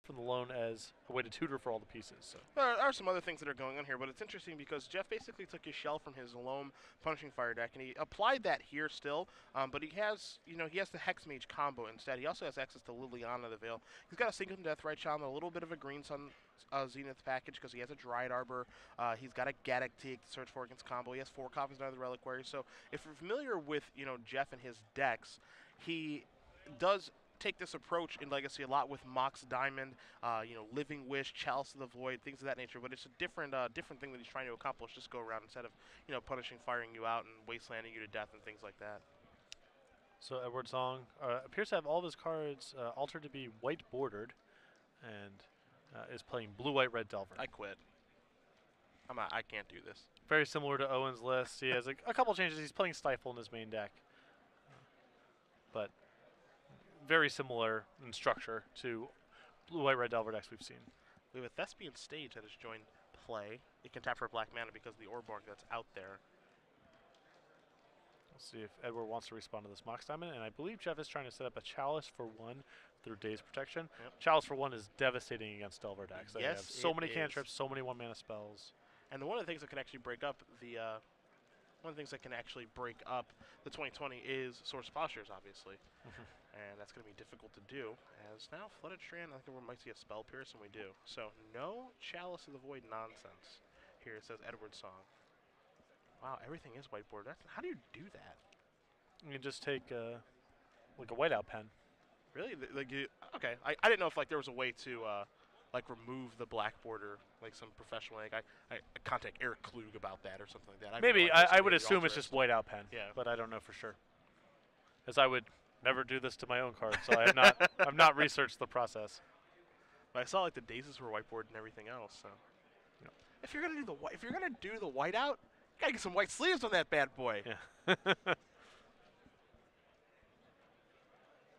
from the loan as a way to tutor for all the pieces. So. There are some other things that are going on here, but it's interesting because Jeff basically took his shell from his Loam Punishing Fire deck, and he applied that here still. But he has, he has the Hex Mage combo instead. He also has access to Liliana the Veil. He's got a Single Death Right Shaman, a little bit of a Green Sun Zenith package because he has a Dryad Arbor. He's got a Gaddock Teak to search for against combo. He has 4 copies of the Reliquary. So if you're familiar with, Jeff and his decks, he does take this approach in Legacy a lot with Mox Diamond, Living Wish, Chalice of the Void, things of that nature. But it's a different thing that he's trying to accomplish this go around instead of punishing, firing you out, and wastelanding you to death and things like that. So Edward Song appears to have all of his cards altered to be white bordered, and is playing blue-white red Delver. I quit. I can't do this. Very similar to Owen's list. He has a couple changes. He's playing Stifle in his main deck, but very similar in structure to blue-white red Delver decks we've seen. We have a Thespian Stage that has joined play. It can tap for black mana because of the Orborg that's out there. We'll see if Edward wants to respond to this Mox Diamond, and I believe Jeff is trying to set up a Chalice for 1 through Daze Protection. Yep. Chalice for 1 is devastating against Delver decks. They have so many is. cantrips, so many 1-mana spells. And one of the things that can actually break up the one of the things that can actually break up the 2020 is Source of Plowshares, obviously. And that's going to be difficult to do, as now Flooded Strand, I think we might see a Spell Pierce, and we do. So no Chalice of the Void nonsense. Here it says Edward Song. Wow, everything is whiteboard. How do you do that? You can just take like a whiteout pen. Really? Okay. I didn't know if there was a way to remove the black border, like some professional. I contact Eric Klug about that or something like that. Maybe I would assume it's just whiteout pen. Yeah. But I don't know for sure, as I would never do this to my own cards, so I have not I've not researched the process. But I saw the daisies were whiteboard and everything else. So if you're gonna do the whiteout, you gotta get some white sleeves on that bad boy. Yeah.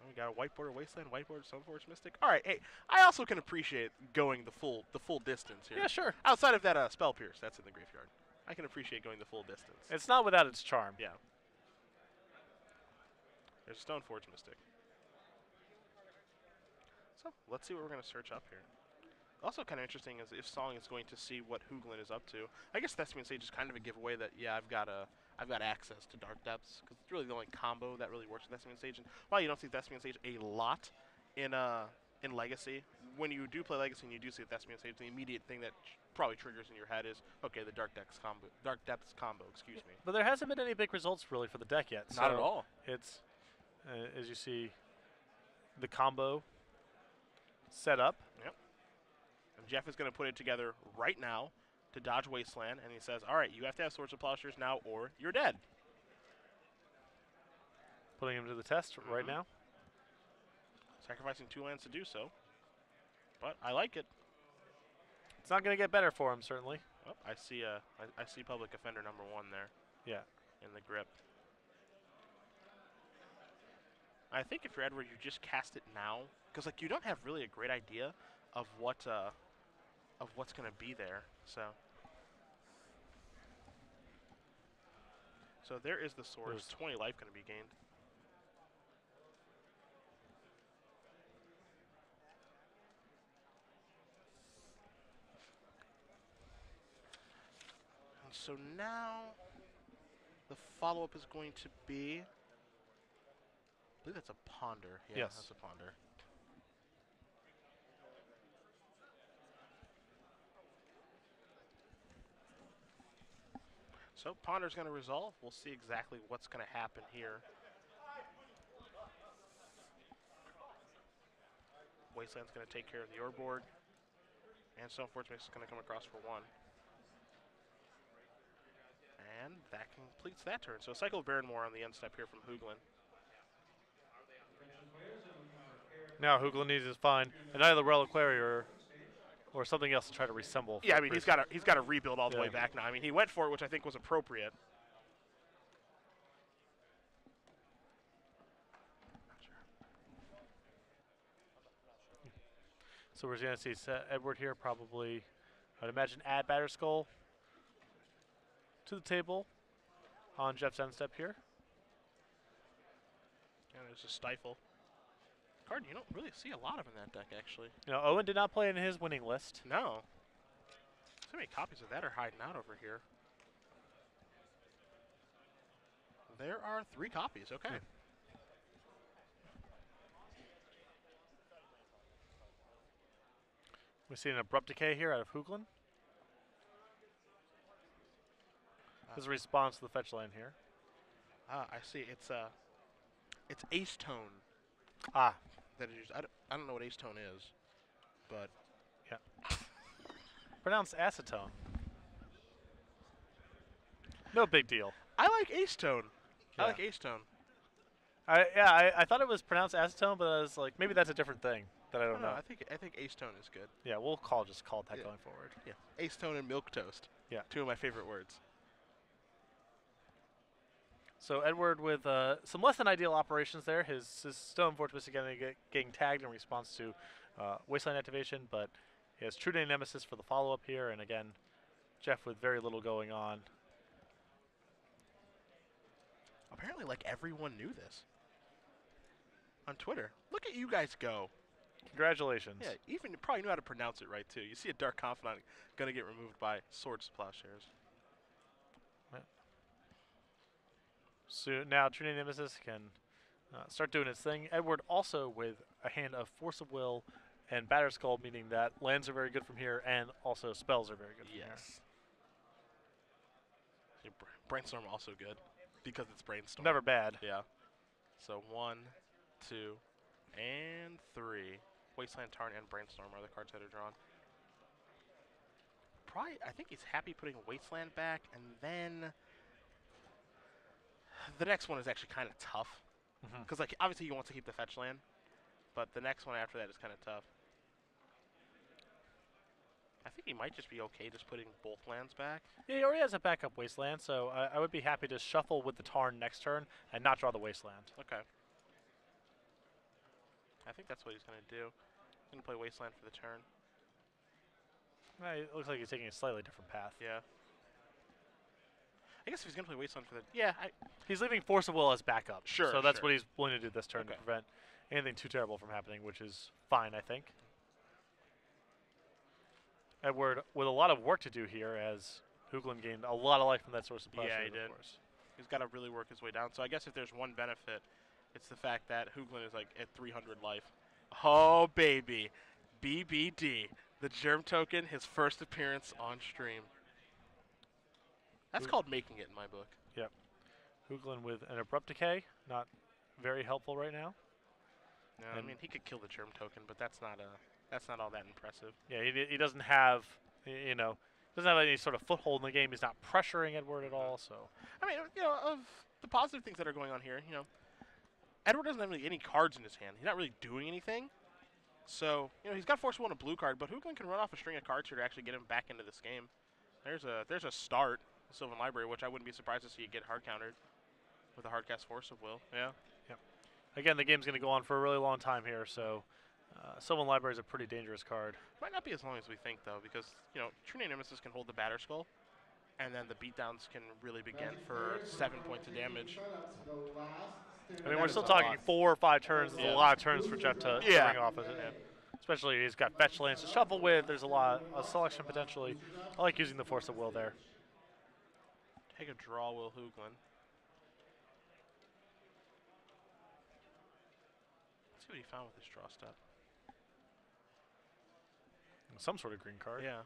We got a whiteboard Wasteland, whiteboard Stoneforge Mystic. All right, hey, I also can appreciate going the full distance here. Yeah, sure. Outside of that Spell Pierce, that's in the graveyard. I can appreciate going the full distance. It's not without its charm. Yeah. There's a Stoneforge Mystic. So let's see what we're going to search up here. Also kind of interesting is if Song is going to see what Hoogland is up to. I guess Thespian Sage is kind of a giveaway that, yeah, I've got access to Dark Depths, because it's really the only combo that really works with Thespian Sage. And while you don't see Thespian Sage a lot in Legacy, when you do play Legacy and you do see Thespian Sage, the immediate thing that probably triggers in your head is, okay, the Dark Depths combo, excuse me. But there hasn't been any big results really for the deck yet. Not at all. It's, as you see, the combo set up. Yep. And Jeff is going to put it together right now to dodge Wasteland, and he says, all right, you have to have Swords of Plowshares now or you're dead. Putting him to the test right now. Sacrificing 2 lands to do so. But I like it. It's not going to get better for him, certainly. Oh, I see Public Offender #1 there. Yeah. In the grip. I think if you're Edward, you just cast it now, because you don't have really a great idea of what's going to be there. So there is the source. There's 20 life going to be gained. And so now the follow-up is going to be, I believe that's a Ponder. Yeah, yes. That's a Ponder. So Ponder's going to resolve. We'll see exactly what's going to happen here. Wasteland's going to take care of the Orborg. And Stoneforge Mist is going to come across for 1. And that completes that turn. So Cycle of Barrenmore on the end step here from Hoogland. Now Hoogland needs to find another Reliquary or something else to try to reassemble. Yeah, I mean, he's got to rebuild all the way back now. I mean, he went for it, which I think was appropriate. So we're going to see Edward here probably, I'd imagine, add Batterskull to the table on Jeff's end step here. And there's a Stifle. Card you don't really see a lot of in that deck, actually. You know, Owen did not play in his winning list. No. So many copies of that are hiding out over here. There are 3 copies. Okay. We see an Abrupt Decay here out of Hoogland. His response to the fetch land here. I see. It's Ace Tone. Ah. That is used. I don't know what Ace Tone is, but yeah. Pronounced acetone. No big deal. I like Ace Tone. Yeah. I like Ace Tone. I thought it was pronounced acetone, but I was like, maybe that's a different thing that I don't know. I think Ace Tone is good. Yeah, we'll just call it that going forward. Yeah. Ace Tone and Milk Toast. Yeah. 2 of my favorite words. So Edward with some less than ideal operations there. His Stone Fortress again getting tagged in response to Wasteland activation, but he has True Day Nemesis for the follow-up here, and again, Jeff with very little going on. Apparently, like, everyone knew this on Twitter. Look at you guys go. Congratulations. Yeah, even you probably knew how to pronounce it right, too. You see a Dark Confidant going to get removed by Swords to Plowshares. So now True Day Nemesis can start doing its thing. Edward also with a hand of Force of Will and Batter Skull, meaning that lands are very good from here, and also spells are very good from here. Yeah, Brainstorm also good because it's Brainstorm. Never bad. Yeah. So 1, 2, and 3. Wasteland, Tarn, and Brainstorm are the cards that are drawn. Probably, I think he's happy putting Wasteland back, and then the next one is actually kind of tough. Because, like, obviously he wants to keep the fetch land, but the next one after that is kind of tough. I think he might just be okay just putting both lands back. Yeah, he already has a backup Wasteland, so I would be happy to shuffle with the Tarn next turn and not draw the Wasteland. Okay. I think that's what he's going to do. He's going to play Wasteland for the turn. It looks like he's taking a slightly different path. Yeah. I guess if he's going to play Wasteland for the... Yeah. He's leaving Force of Will as backup. Sure. So that's what he's willing to do this turn to prevent anything too terrible from happening, which is fine, I think. Edward with a lot of work to do here as Hoogland gained a lot of life from that source of pressure. Yeah, he did. He's got to really work his way down. So I guess if there's one benefit, it's the fact that Hoogland is like at 300 life. Oh, baby. BBD. The Germ Token, his first appearance on stream. That's called making it in my book. Yep. Hoogland with an Abrupt Decay. Not very helpful right now. No, I mean, he could kill the Germ Token, but that's not all that impressive. Yeah, he doesn't have, doesn't have any sort of foothold in the game. He's not pressuring Edward at all, so. I mean, of the positive things that are going on here, Edward doesn't have really any cards in his hand. He's not really doing anything. So, he's got Force of Will and a blue card, but Hoogland can run off a string of cards here to actually get him back into this game. There's a start, Sylvan Library, which I wouldn't be surprised to see it get hard countered with a hardcast Force of Will. Yeah. Yep. Again, the game's going to go on for a really long time here, so Sylvan Library is a pretty dangerous card. Might not be as long as we think, though, because, True Name Nemesis can hold the Batter Skull, and then the beatdowns can really begin for 7 points of damage. I mean, we're still talking 4 or 5 turns. There's a lot of turns for Jeff to bring off. Especially he's got fetch lands to shuffle with. There's a lot of selection potentially. I like using the Force of Will there. Take a draw, Will Hoogland. Let's see what he found with his draw step. Some sort of green card. Yeah.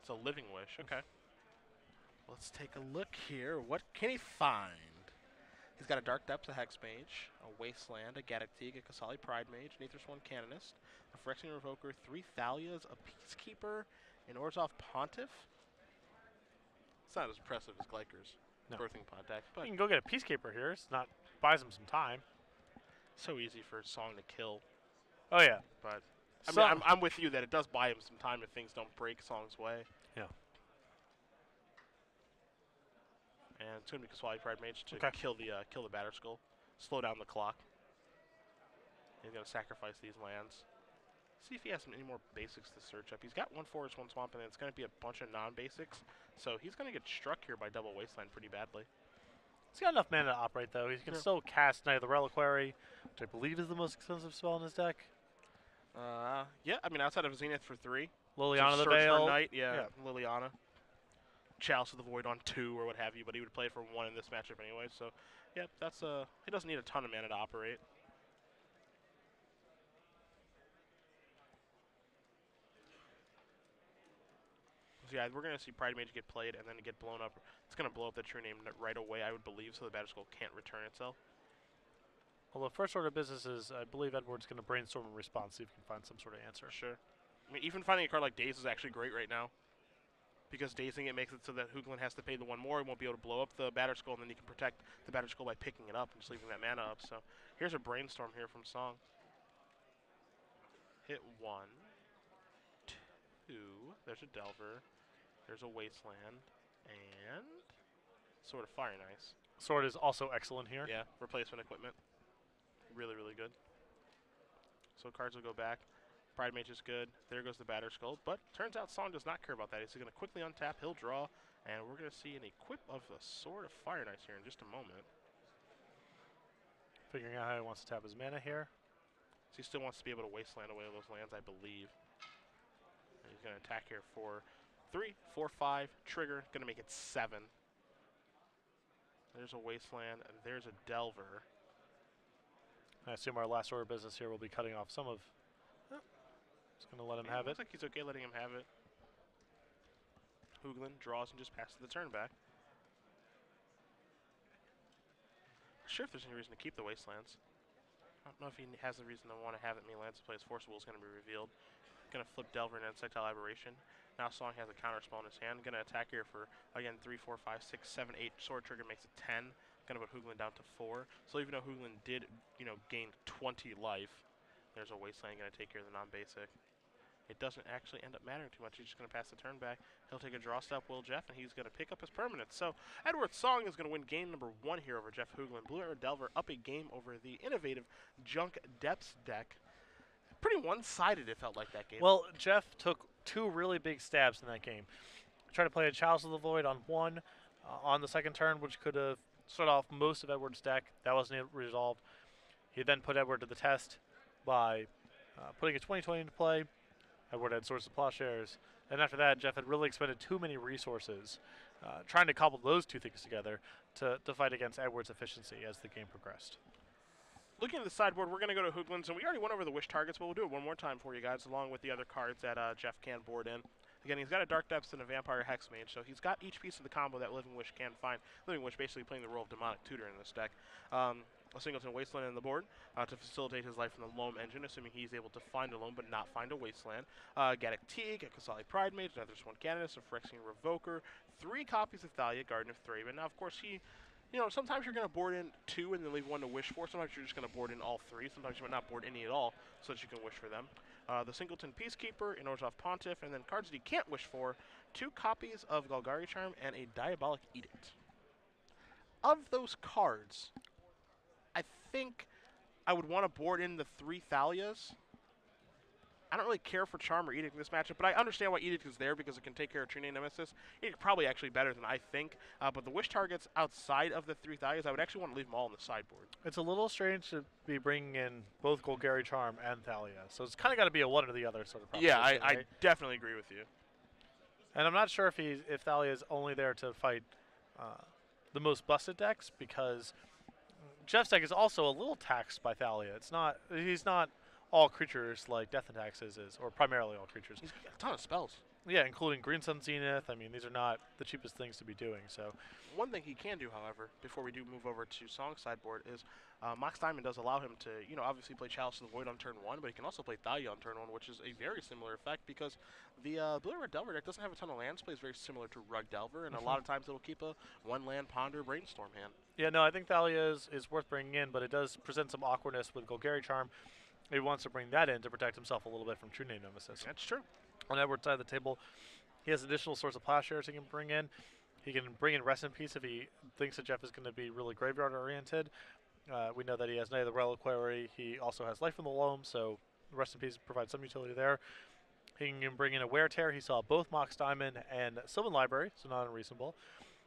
It's a Living Wish. Okay. Let's take a look here. What can he find? He's got a Dark Depths, a Hex Mage, a Wasteland, a Gaddock Teague, a Kasali Pride Mage, an Aether Sworn Canonist, a Phyrexian Revoker, 3 Thalias, a Peacekeeper, an Orzhov Pontiff. It's not as impressive as Glyker's Birthing Pod deck, but you can go get a Peacekeeper here. It's not buys him some time. So easy for Song to kill. Oh yeah, but I mean, I'm with you that it does buy him some time if things don't break Song's way. Yeah. And it's going to be Kaswali Pride Mage to kill the Batter Skull, slow down the clock. He's going to sacrifice these lands. See if he has any more basics to search up. He's got 1 Forest, 1 Swamp, and then it's going to be a bunch of non-basics. So he's going to get struck here by double Wasteland pretty badly. He's got enough mana to operate, though. He can Yeah. still cast Knight of the Reliquary, which I believe is the most expensive spell in his deck. Yeah, I mean, outside of Zenith for 3. Liliana the Search for Veil. Knight, yeah, Yeah. Liliana. Chalice of the Void on 2 or what have you, but he would play for 1 in this matchup anyway, so yeah, that's he doesn't need a ton of mana to operate. So yeah, we're going to see Pride Mage get played and then get blown up. It's going to blow up the True Name right away, I would believe, so the Battle Skull can't return itself. Well, the first order of business is, I believe Edward's going to brainstorm a response, see if he can find some sort of answer. Sure. I mean, even finding a card like Daze is actually great right now, because dazing it makes it so that Hoogland has to pay the 1 more. He won't be able to blow up the Batter Skull, and then he can protect the Batter Skull by picking it up and just leaving that mana up. So here's a Brainstorm here from Song. Hit 1, 2, there's a Delver, there's a Wasteland, and Sword of Fire and Ice. Sword is also excellent here. Yeah, replacement equipment. Really, really good. So cards will go back. Pride Mage is good. There goes the Batter Skull. But turns out Song does not care about that. He's going to quickly untap. He'll draw. And we're going to see an equip of the Sword of Fire and Ice here in just a moment. Figuring out how he wants to tap his mana here. So he still wants to be able to Wasteland away those lands, I believe. And he's going to attack here for 3, 4, 5. Trigger. Going to make it 7. There's a Wasteland. And there's a Delver. I assume our last order of business here will be cutting off some of... Just going to let him have it. Looks like he's okay letting him have it. Hoogland draws and just passes the turn back. Not sure if there's any reason to keep the Wastelands. I don't know if he has a reason to want to have it. Lands plays Forcible is going to be revealed. Going to flip Delver and Insectile Aberration. Now Song has a counter spell in his hand. Going to attack here for, again, 3, 4, 5, 6, 7, 8. Sword Trigger makes it 10. Going to put Hoogland down to 4. So even though Hoogland did, gain 20 life, there's a Wasteland going to take care of the non-basic. It doesn't actually end up mattering too much. He's just going to pass the turn back. He'll take a draw step, Will Jeff, and he's going to pick up his permanent. So Edward Song is going to win game number 1 here over Jeff Hoogland. Blue Arrow Delver up a game over the innovative Junk Depths deck. Pretty one-sided, it felt like that game. Well, Jeff took 2 really big stabs in that game. Tried to play a Chalice of the Void on 1 on the second turn, which could have started off most of Edward's deck. That wasn't resolved. He then put Edward to the test by putting a 2020 into play. Edward had Swords of Plowshares. And after that, Jeff had really expended too many resources trying to cobble those 2 things together to fight against Edward's efficiency as the game progressed. Looking at the sideboard, we're going to go to Hoogland's, and we already went over the wish targets, but we'll do it one more time for you guys, along with the other cards that Jeff can board in. Again, he's got a Dark Depths and a Vampire Hexmage, so he's got each piece of the combo that Living Wish can find. Living Wish basically playing the role of Demonic Tutor in this deck. A Singleton Wasteland on the board to facilitate his life from the Loam engine, assuming he's able to find a Loam but not find a Wasteland. Gaddock Teague, a Kasali Pride Mage, another Swan Canonist, a Phyrexian Revoker, 3 copies of Thalia, Garden of Thraben. Now, of course, sometimes you're going to board in 2 and then leave 1 to wish for. Sometimes you're just going to board in all 3. Sometimes you might not board any at all so that you can wish for them. The Singleton Peacekeeper, an Orzhov Pontiff, and then cards that you can't wish for, 2 copies of Golgari Charm and a Diabolic Edict. Of those cards, I think I would want to board in the 3 Thalias. I don't really care for Charm or Edict in this matchup, but I understand why Edict is there because it can take care of True Name Nemesis. Edict probably actually better than I think, but the wish targets outside of the 3 Thalias, I would actually want to leave them all on the sideboard. It's a little strange to be bringing in both Golgari Charm and Thalia, so it's kind of got to be a one or the other sort of proposition. Yeah, I right? definitely agree with you. And I'm not sure if Thalia is only there to fight the most busted decks, because Jeff's deck is also a little taxed by Thalia. He's not all creatures like Death and Taxes is, or primarily all creatures. He's got a ton of spells. Yeah, including Green Sun Zenith. I mean, these are not the cheapest things to be doing. So one thing he can do, however, before we do move over to Song's sideboard, is Mox Diamond does allow him to, obviously play Chalice of the Void on turn 1, but he can also play Thalia on turn 1, which is a very similar effect because the Blue Red Delver deck doesn't have a ton of lands, plays very similar to Rug Delver, and a lot of times it'll keep a 1-land Ponder Brainstorm hand. Yeah, no, I think Thalia is worth bringing in, but it does present some awkwardness with Golgari Charm. He wants to bring that in to protect himself a little bit from True Name Nemesis. That's true. On Edward's side of the table, he has additional Swords of Plowshares he can bring in. He can bring in Rest in Peace if he thinks that Jeff is going to be really graveyard-oriented. We know that he has Knight of the Reliquary. He also has Life from the Loam, so Rest in Peace provides some utility there. He can bring in a Wear Tear. He saw both Mox Diamond and Sylvan Library, so not unreasonable.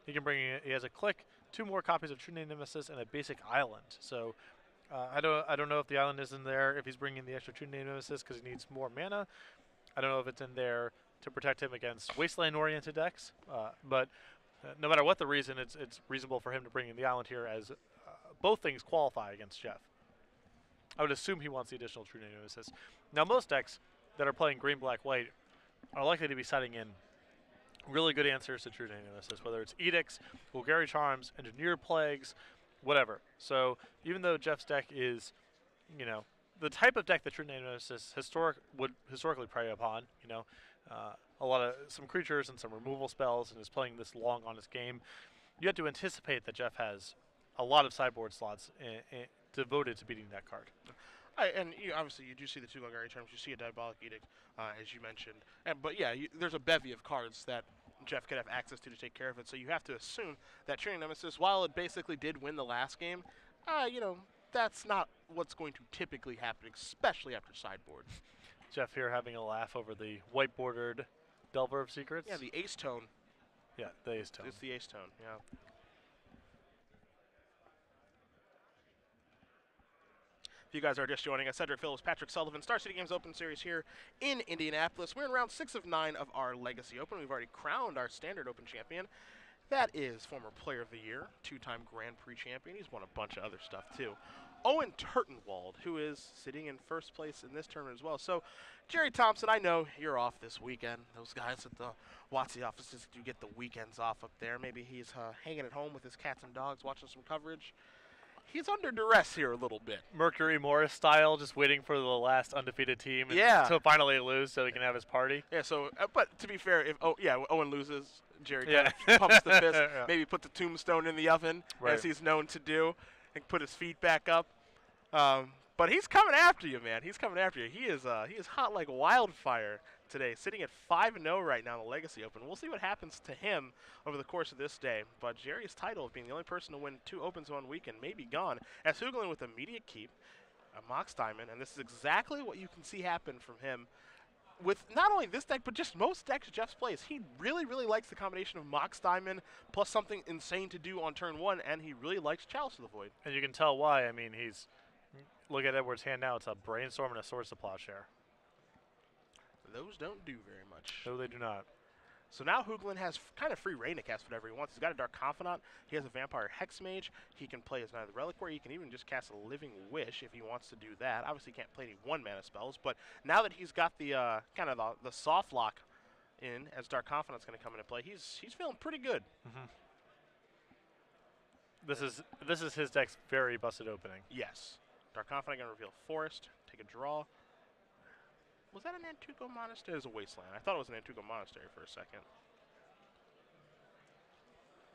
He can bring in, he has a Click, 2 more copies of True Name Nemesis, and a basic island. So I don't know if the island is in there if he's bringing the extra True Name Nemesis because he needs more mana. I don't know if it's in there to protect him against wasteland-oriented decks. But no matter what the reason, it's reasonable for him to bring in the island here, as both things qualify against Jeff. I would assume he wants the additional True Name Nemesis. Now, most decks that are playing green, black, white are likely to be setting in really good answers to True Name Nemesis, whether it's Edicts, Bulgari Charms, Engineer Plagues, whatever. So even though Jeff's deck is, the type of deck that True Name Nemesis would historically prey upon, some creatures and some removal spells, and is playing this long on his game, you have to anticipate that Jeff has a lot of sideboard slots devoted to beating that card. Obviously you do see the 2 Bulgari Charms, you see a Diabolic Edict, as you mentioned. But yeah, there's a bevy of cards that Jeff could have access to take care of it. So you have to assume that True Name Nemesis, while it basically did win the last game, that's not what's going to typically happen, especially after sideboard. Jeff here having a laugh over the white-bordered Delver of Secrets. Yeah, the Ace Tone. Yeah, the Ace Tone. It's the Ace Tone, yeah. If you guys are just joining us, Cedric Phillips, Patrick Sullivan, Star City Games Open Series here in Indianapolis. We're in round 6 of 9 of our Legacy Open. We've already crowned our Standard Open champion. That is former Player of the Year, 2-time Grand Prix champion. He's won a bunch of other stuff, too. Owen Turtenwald, who is sitting in first place in this tournament as well. So, Jerry Thompson, I know you're off this weekend. Those guys at the WotC offices do get the weekends off up there. Maybe he's hanging at home with his cats and dogs, watching some coverage. He's under duress here a little bit. Mercury Morris style, just waiting for the last undefeated team to finally lose so he can have his party. Yeah, so, but to be fair, if Owen loses, Jerry kind of pumps the fist, maybe put the tombstone in the oven, as he's known to do, and put his feet back up. But he's coming after you, man. He's coming after you. He is hot like wildfire today, sitting at 5-0 right now in the Legacy Open. We'll see what happens to him over the course of this day. But Jerry's title of being the only person to win 2 Opens in 1 weekend may be gone, as Hoogland with immediate keep, a Mox Diamond, and this is exactly what you can see happen from him with not only this deck, but just most decks Jeff's plays. He really, really likes the combination of Mox Diamond plus something insane to do on turn 1, and he really likes Chalice of the Void. And you can tell why. I mean, look at Edward's hand now. It's a Brainstorm and a Swords to Plowshare. Those don't do very much. No, they do not. So now Hoogland has kind of free reign to cast whatever he wants. He's got a Dark Confidant. He has a Vampire Hexmage. He can play as Night of the Reliquary. He can even just cast a Living Wish if he wants to do that. Obviously, he can't play any 1-mana spells, but now that he's got the kind of the soft lock in, as Dark Confidant's going to come into play, he's feeling pretty good. Mm-hmm. This is his deck's very busted opening. Yes. Dark Confidant going to reveal Forest, take a draw. Was that an Antuco Monastery? It was a Wasteland. I thought it was an Antuco Monastery for a second.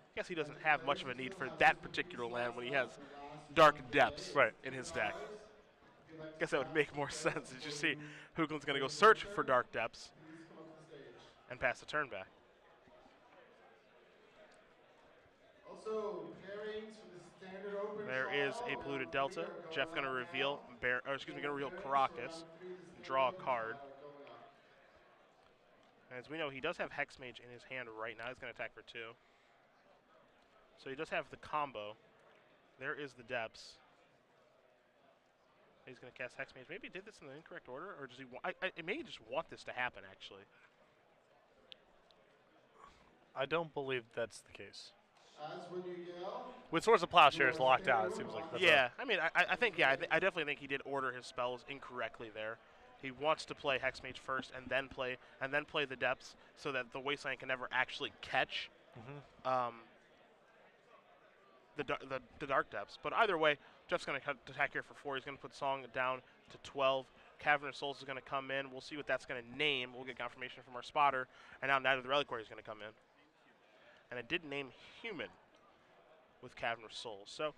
I guess he doesn't have much of a need for that particular land when he has Dark Depths in his deck. I guess that would make more sense. As you see, Hoogland's going to go search for Dark Depths and pass the turn back. There is a Polluted Delta. Jeff going to reveal Caracas, draw a card. As we know, he does have Hexmage in his hand right now. He's going to attack for 2. So he does have the combo. There is the Depths. He's going to cast Hexmage. Maybe he did this in the incorrect order, or does he want? I may just want this to happen, actually. I don't believe that's the case. With Swords of Plowshares locked out, it seems like. I think I definitely think he did order his spells incorrectly there. He wants to play Hexmage first, and then play the Depths, so that the Wasteland can never actually catch the Dark Depths. But either way, Jeff's going to attack here for 4. He's going to put Song down to 12. Cavern of Souls is going to come in. We'll see what that's going to name. We'll get confirmation from our spotter. And now Night of the Reliquary is going to come in. And it did name Human with Cavern of Souls. So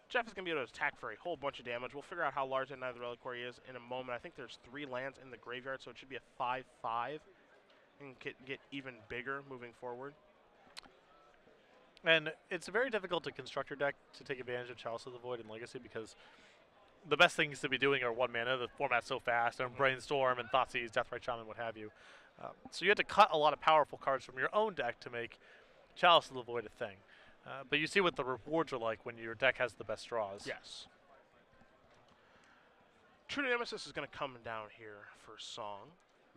Jeff is going to be able to attack for a whole bunch of damage. We'll figure out how large that Night of the Reliquary is in a moment. I think there's 3 lands in the graveyard, so it should be a 5/5 and get even bigger moving forward. And it's very difficult to construct your deck to take advantage of Chalice of the Void and Legacy, because the best things to be doing are 1 mana. The format's so fast, and Brainstorm and Thoughtseize, Deathrite Shaman, what have you. So you have to cut a lot of powerful cards from your own deck to make Chalice of the Void a thing. But you see what the rewards are like when your deck has the best draws. Yes. True Nemesis is going to come down here for Song.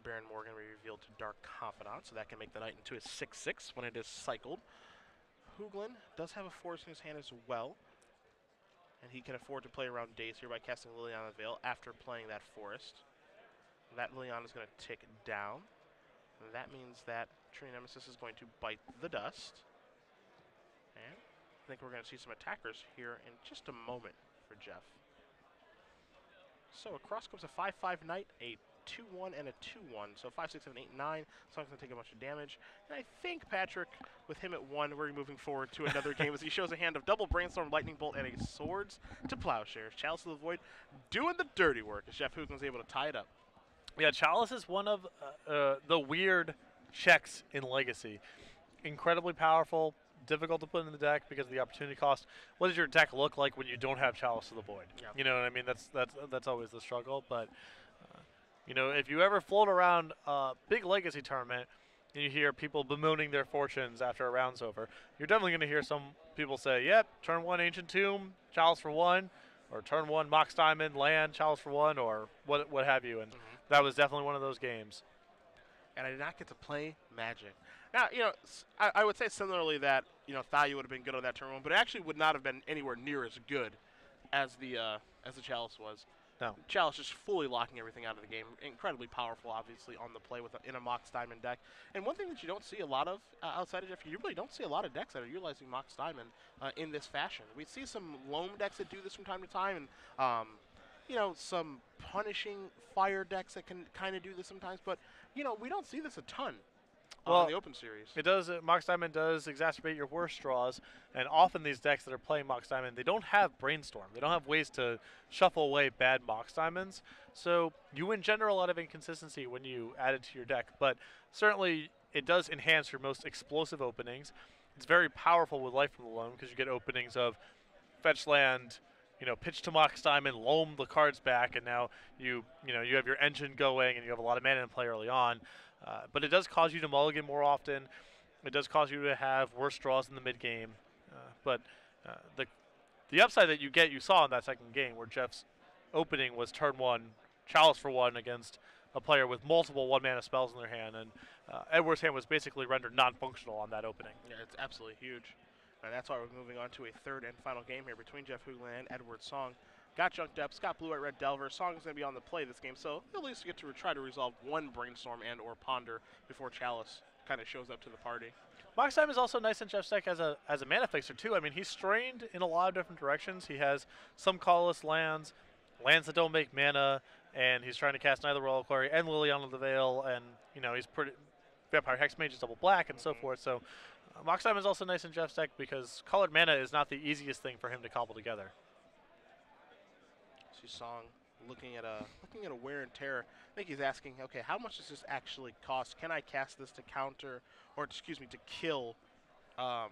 Baron Morgan will be revealed to Dark Confidant, so that can make the knight into a 6/6 when it is cycled. Hoogland does have a forest in his hand as well, and he can afford to play around Daze here by casting Liliana's Veil after playing that forest. That Liliana is going to tick down, and that means that True Nemesis is going to bite the dust. And I think we're going to see some attackers here in just a moment for Jeff. So across comes a 5/5 knight, a 2/1 and a 2/1. So 5, 6, 7, 8, 9. Song's going to take a bunch of damage. And I think Patrick, with him at 1, we're moving forward to another game as he shows a hand of double Brainstorm, Lightning Bolt, and a Swords to Plowshares. Chalice of the Void doing the dirty work as Jeff Hoogland's able to tie it up. Yeah, Chalice is one of the weird checks in Legacy. Incredibly powerful, difficult to put in the deck because of the opportunity cost. What does your deck look like when you don't have Chalice of the Void? Yep. You know what I mean? That's always the struggle. But you know, if you ever float around a big Legacy tournament and you hear people bemoaning their fortunes after a round's over, you're definitely going to hear some people say, "Yep, turn 1 Ancient Tomb, Chalice for 1," or turn 1 Mox Diamond, land, Chalice for 1, or what have you. And that was definitely one of those games. And I did not get to play Magic. Now, you know, I would say similarly that, you know, Thalia would have been good on that turn 1, but it actually would not have been anywhere near as good as the Chalice was. No. Chalice just fully locking everything out of the game. Incredibly powerful, obviously, on the play in a Mox Diamond deck. And one thing that you don't see a lot of outside of Jeff, you really don't see a lot of decks that are utilizing Mox Diamond in this fashion. We see some Loam decks that do this from time to time, and you know, some punishing fire decks that can kind of do this sometimes. But you know, we don't see this a ton. Well, in the Open Series. It does. Mox Diamond does exacerbate your worst draws, and often these decks that are playing Mox Diamond, they don't have Brainstorm. They don't have ways to shuffle away bad Mox Diamonds. So you engender a lot of inconsistency when you add it to your deck, but certainly it does enhance your most explosive openings. It's very powerful with Life from the Loam because you get openings of fetch land, you know, pitch to Mox Diamond, loam the cards back, and now you have your engine going and you have a lot of mana in play early on. But it does cause you to mulligan more often. It does cause you to have worse draws in the mid game. But the upside that you saw in that second game, where Jeff's opening was turn 1, Chalice for 1 against a player with multiple 1-mana spells in their hand, and Edward's hand was basically rendered non-functional on that opening. Yeah, it's absolutely huge. And that's why we're moving on to a third and final game here between Jeff Hoogland and Edward Song. Got Junk Depths, got Blue, White, Red Delver. Song is going to be on the play this game, so at least get to try to resolve one Brainstorm and or Ponder before Chalice kind of shows up to the party. Mox Diamond is also nice in Jeff's deck as a mana fixer too. I mean, he's strained in a lot of different directions. He has some colorless lands that don't make mana, and he's trying to cast neither Royal Quarry and Liliana the Veil, and you know he's pretty Vampire Hexmage is double black and so forth. So Mox Diamond is also nice in Jeff's deck because colored mana is not the easiest thing for him to cobble together. Song looking at a wear and tear. I think he's asking, okay, how much does this actually cost? Can I cast this to counter, or excuse me, to kill a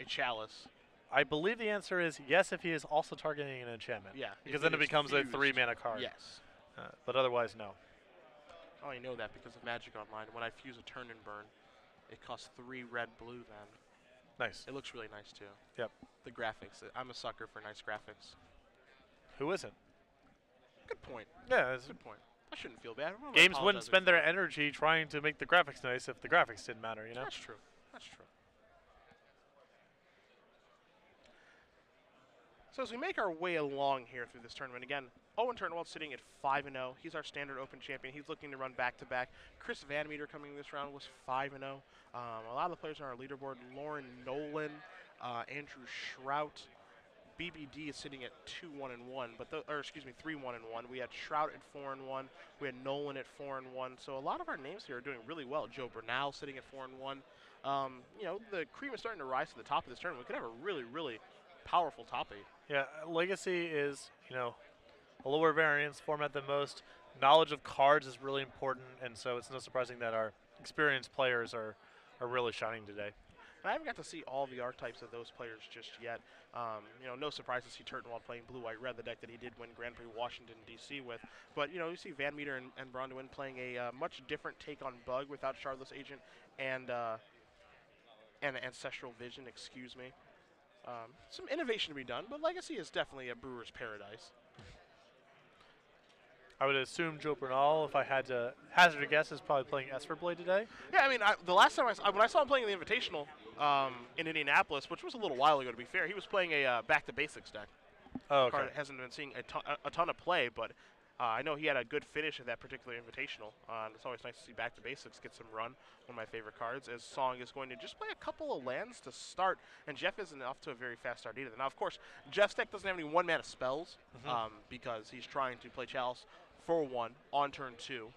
Chalice? I believe the answer is yes if he is also targeting an enchantment. Yeah. Because then it becomes fused. a 3-mana card. Yes. But otherwise, no. Oh, I know that because of Magic Online. When I fuse a Turn and Burn, it costs 3 red, blue then. Nice. It looks really nice too. Yep. The graphics. I'm a sucker for nice graphics. Who isn't? Good point. Yeah, it's Good point. I shouldn't feel bad. games wouldn't spend their energy trying to make the graphics nice if the graphics didn't matter, you know? That's true. That's true. So as we make our way along here through this tournament, again, Owen Turnwald sitting at 5-0. He's our standard Open champion. He's looking to run back-to-back. Chris Van Meter coming this round was 5-0. A lot of the players on our leaderboard, Lauren Nolan, Andrew Shrout, BBD is sitting at 2-1-1, but 3-1-1. We had Shrout at 4-1. We had Nolan at 4-1. So a lot of our names here are doing really well. Joe Bernal sitting at 4-1. You know, the cream is starting to rise to the top of this tournament. We could have a really, really powerful top 8. Yeah, Legacy is, you know, a lower variance format than most. Knowledge of cards is really important, and so it's no surprising that our experienced players are really shining today. And I haven't got to see all the archetypes of those players just yet. You know, no surprise to see Turtenwald playing Blue, White, Red, the deck that he did win Grand Prix Washington, D.C. with. But, you know, you see Van Meter and Bronwyn playing a much different take on Bug without Shardless Agent and and Ancestral Vision, excuse me. Some innovation to be done, but Legacy is definitely a brewer's paradise. I would assume Joe Bernal, if I had to hazard a guess, is probably playing Esper Blade today. Yeah, I mean, the last time when I saw him playing in the Invitational in Indianapolis, which was a little while ago to be fair, he was playing a Back to Basics deck. Oh, okay. Card hasn't been seeing a ton of play, but I know he had a good finish at that particular Invitational. And it's always nice to see Back to Basics get some run. One of my favorite cards. As Song is going to just play a couple of lands to start, and Jeff isn't off to a very fast start either. Now, of course, Jeff's deck doesn't have any one-mana spells because he's trying to play Chalice for 1 on turn 2,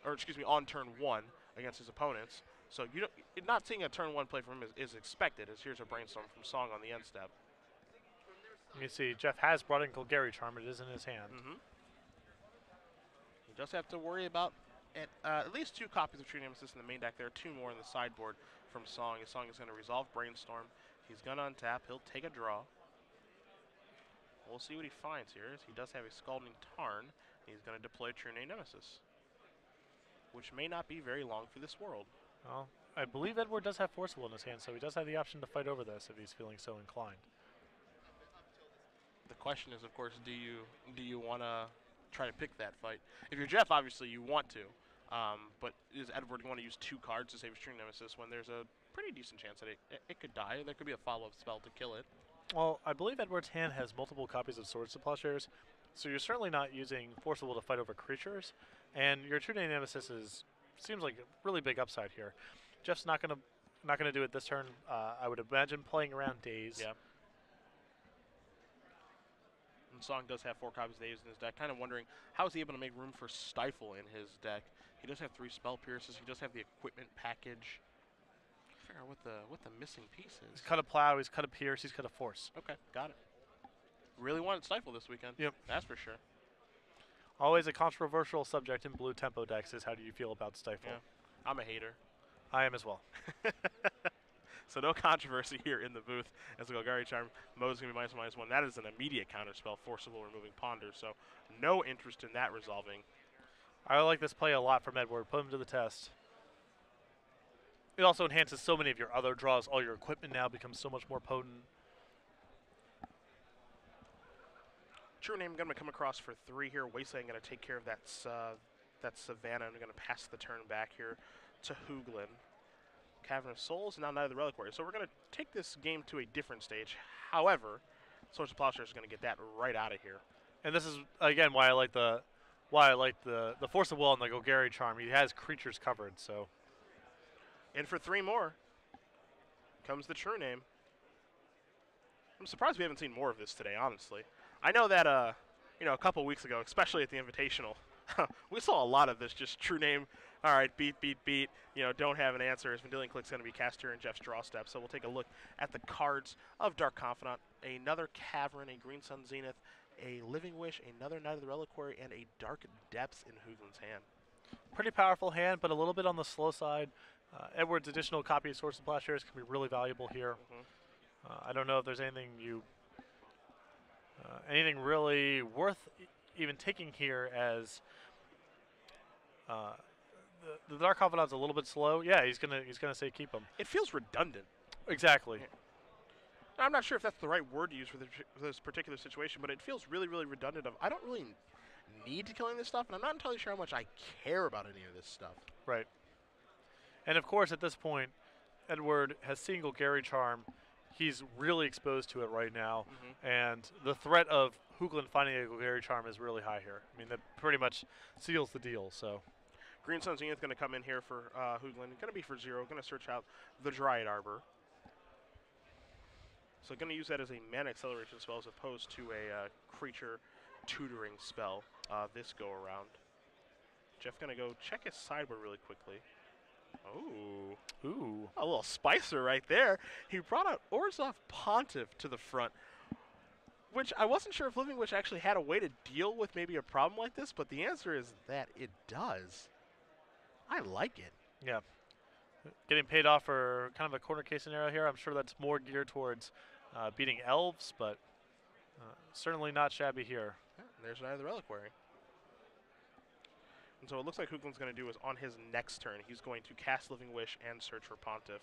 or excuse me, on turn 1 against his opponents. So you're not seeing a turn 1 play from him is expected, as here's a Brainstorm from Song on the end step. You see, Jeff has brought in Golgari Charm. It is in his hand. You just have to worry about at least 2 copies of True Nemesis in the main deck. There are 2 more in the sideboard from Song. His Song is going to resolve Brainstorm. He's going to untap. He'll take a draw. We'll see what he finds here. He does have a Scalding Tarn. He's going to deploy True Nemesis, which may not be very long for this world. Well, I believe Edward does have Forcible in his hand, so he does have the option to fight over this if he's feeling so inclined. The question is, of course, do you want to try to pick that fight? If you're Jeff, obviously you want to, but is Edward going to use 2 cards to save his True Nemesis when there's a pretty decent chance that it could die? There could be a follow-up spell to kill it. Well, I believe Edward's hand has multiple copies of Swords to Plowshares, so you're certainly not using Forcible to fight over creatures, and your True Nemesis seems like a really big upside here. Jeff's not gonna do it this turn. I would imagine playing around Daze. Yeah. And Song does have 4 copies of Daze in his deck. Kind of wondering how is he able to make room for Stifle in his deck. He does have 3 Spell Pierces. He does have the equipment package. Figure out what the missing piece is. He's cut a Plow. He's cut a Pierce. He's cut a Force. Okay, got it. Really wanted Stifle this weekend. Yep. That's for sure. Always a controversial subject in blue tempo decks is how do you feel about Stifle? Yeah. I'm a hater. I am as well. So no controversy here in the booth as the Golgari Charm. Mo's going to be -1/-1. That is an immediate counterspell, Forcible, removing Ponder. So no interest in that resolving. I like this play a lot from Edward. Put him to the test. It also enhances so many of your other draws. All your equipment now becomes so much more potent. True Name going to come across for 3 here. Wasteland going to take care of that Savannah. I'm going to pass the turn back here to Hoogland. Cavern of Souls, now Night of the Reliquary. So we're going to take this game to a different stage. However, Swords of Plowshares is going to get that right out of here. And this is again why I like the Force of Will and the Golgari Charm. He has creatures covered. So, and for 3 more comes the True Name. I'm surprised we haven't seen more of this today, honestly. I know that a couple weeks ago, especially at the Invitational, we saw a lot of this. Just True Name. All right, beat. Don't have an answer. As Vendilion Click's going to be cast here in Jeff's draw step. So we'll take a look at the cards of Dark Confidant. Another Cavern, a Green Sun Zenith, a Living Wish, another Night of the Reliquary, and a Dark Depths in Hoogland's hand. Pretty powerful hand, but a little bit on the slow side. Edward's additional copy of Swords of Plowshares can be really valuable here. I don't know if there's anything anything really worth even taking here as the Dark Confidant's a little bit slow. Yeah, he's gonna say keep him. It feels redundant. Exactly. Yeah. I'm not sure if that's the right word to use for this particular situation, but it feels really, really redundant. I don't really need to kill any of this stuff, and I'm not entirely sure how much I care about any of this stuff. Right. And of course, at this point, Edward has seen Golgari Charm. He's really exposed to it right now, and the threat of Hoogland finding a Golgari Charm is really high here. I mean, that pretty much seals the deal. So, Green Sun Zenith going to come in here for Hoogland. Going to be for 0. Going to search out the Dryad Arbor. So going to use that as a mana acceleration spell as opposed to a creature tutoring spell this go around. Jeff going to go check his sideboard really quickly. Ooh, a little spicer right there. He brought out Orzhov Pontiff to the front, which I wasn't sure if Living Wish actually had a way to deal with maybe a problem like this, but the answer is that it does. I like it. Yeah. Getting paid off for kind of a corner case scenario here. I'm sure that's more geared towards beating elves, but certainly not shabby here. Yeah, there's Night of the Reliquary. And so it looks like Hoogland's going to do is on his next turn, he's going to cast Living Wish and search for Pontiff.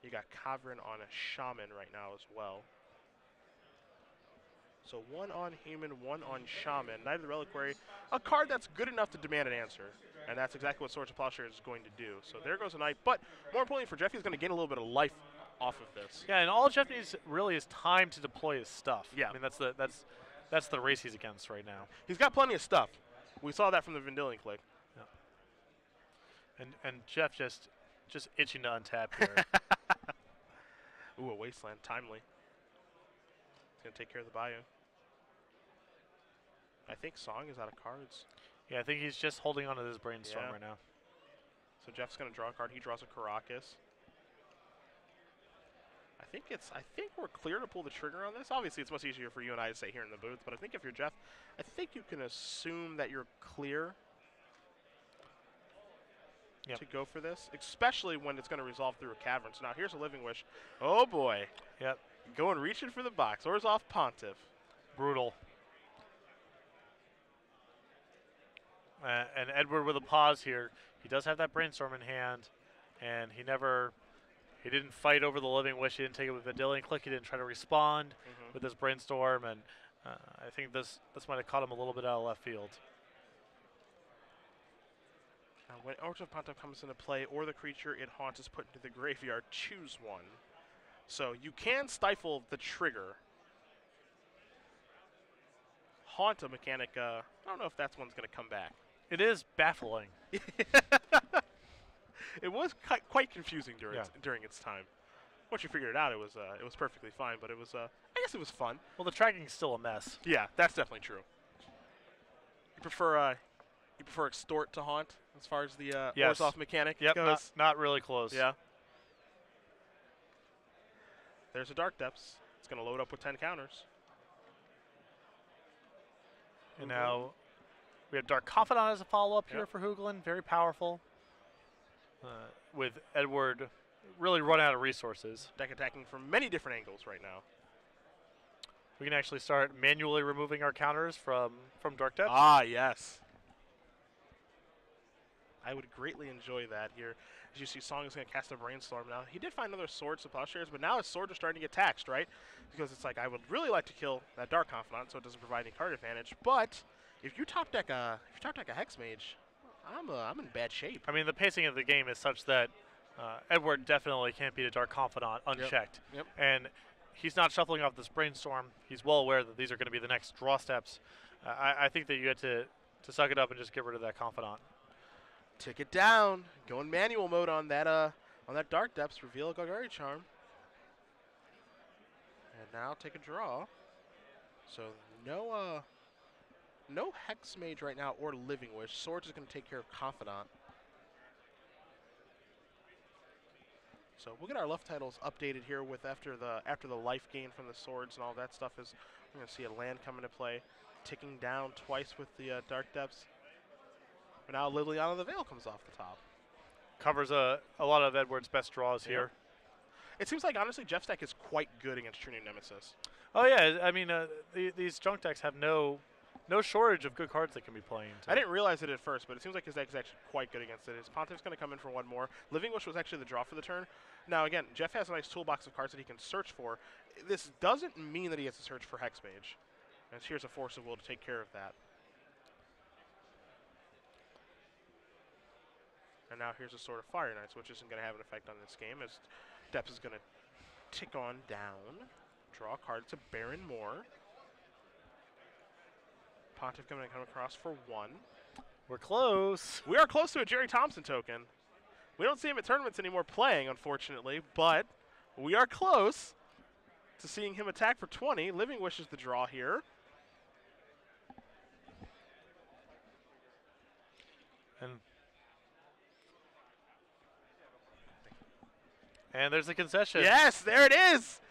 You got Cavern on a Shaman right now as well. So 1 on Human, 1 on Shaman. Knight of the Reliquary, a card that's good enough to demand an answer. And that's exactly what Swords of Plowshare is going to do. So there goes a Knight. But more importantly for Jeff, he's going to gain a little bit of life off of this. Yeah, and all Jeff needs really is time to deploy his stuff. Yeah. I mean, that's the race he's against right now. He's got plenty of stuff. We saw that from the Vendilion click. Yeah. And Jeff just itching to untap here. Ooh, a Wasteland, timely. He's going to take care of the Bayou. I think Song is out of cards. Yeah, I think he's just holding on to this Brainstorm right now. So Jeff's going to draw a card. He draws a Caracas. I think we're clear to pull the trigger on this. Obviously, it's much easier for you and I to say here in the booth, but I think if you're Jeff, I think you can assume that you're clear to go for this, especially when it's going to resolve through a Cavern. So now here's a Living Wish. Oh, boy. Yep. Going reaching for the box. Orzhov Pontiff. Brutal. And Edward with a pause here. He does have that Brainstorm in hand, and he didn't fight over the Living Wish. He didn't take it with a Vendilion click. He didn't try to respond with this Brainstorm, and I think this might have caught him a little bit out of left field. Now when Orzhov Pontiff comes into play, or the creature it haunts is put into the graveyard, choose one. So you can stifle the trigger. Haunt a mechanic, I don't know if that one's going to come back. It is baffling. It was quite confusing during its time. Once you figured it out, it was perfectly fine. But it was, I guess, it was fun. Well, the tracking's still a mess. Yeah, that's definitely true. You prefer Extort to Haunt as far as the Orzhov mechanic goes? Not really close. Yeah. There's a Dark Depths. It's going to load up with 10 counters. And now we have Dark Confidant as a follow-up here for Hoogland. Very powerful. With Edward really run out of resources. Deck attacking from many different angles right now. We can actually start manually removing our counters from Dark Depths. Ah, yes. I would greatly enjoy that here. As you see, Song is going to cast a Brainstorm now. He did find another Swords to Plowshares, but now his swords are starting to get taxed, right? Because it's like, I would really like to kill that Dark Confidant so it doesn't provide any card advantage. But if you top deck a Hex Mage, I'm in bad shape. I mean, the pacing of the game is such that Edward definitely can't beat a Dark Confidant unchecked. Yep. And he's not shuffling off this Brainstorm. He's well aware that these are going to be the next draw steps. I think that you get to suck it up and just get rid of that Confidant. Tick it down. Go in manual mode on that Dark Depths. Reveal a Golgari Charm. And now take a draw. So no Hex Mage right now or Living Wish. Swords is going to take care of Confidant. So we'll get our left titles updated here with after the life gain from the swords and all that stuff is. We're going to see a land come into play, ticking down twice with the Dark Depths. But now Liliana of the Veil comes off the top. Covers a lot of Edward's best draws here. It seems like, honestly, Jeff's deck is quite good against True Name Nemesis. Oh, yeah. I mean, these junk decks have no shortage of good cards that can be playing. I didn't realize it at first, but it seems like his deck is actually quite good against it. His Pontiff's going to come in for one more. Living Wish was actually the draw for the turn. Now, again, Jeff has a nice toolbox of cards that he can search for. This doesn't mean that he has to search for Hex Mage. And here's a Force of Will to take care of that. And now here's a Sword of Fire Knights, which isn't going to have an effect on this game, as Depths is going to tick on down. Draw a card. It's a Baron Moore. Pontiff going to come across for one. We're close. We are close to a Jerry Thompson token. We don't see him at tournaments anymore playing, unfortunately, but we are close to seeing him attack for 20. Living Wish is the draw here. And there's a concession. Yes, there it is.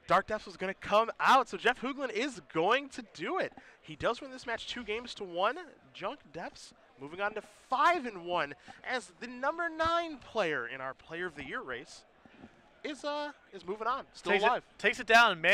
Dark Depths was going to come out, so Jeff Hoogland is going to do it. He does win this match 2-1. Junk Depths moving on to 5-1 as the number 9 player in our Player of the Year race is moving on, still alive. Takes it down, man.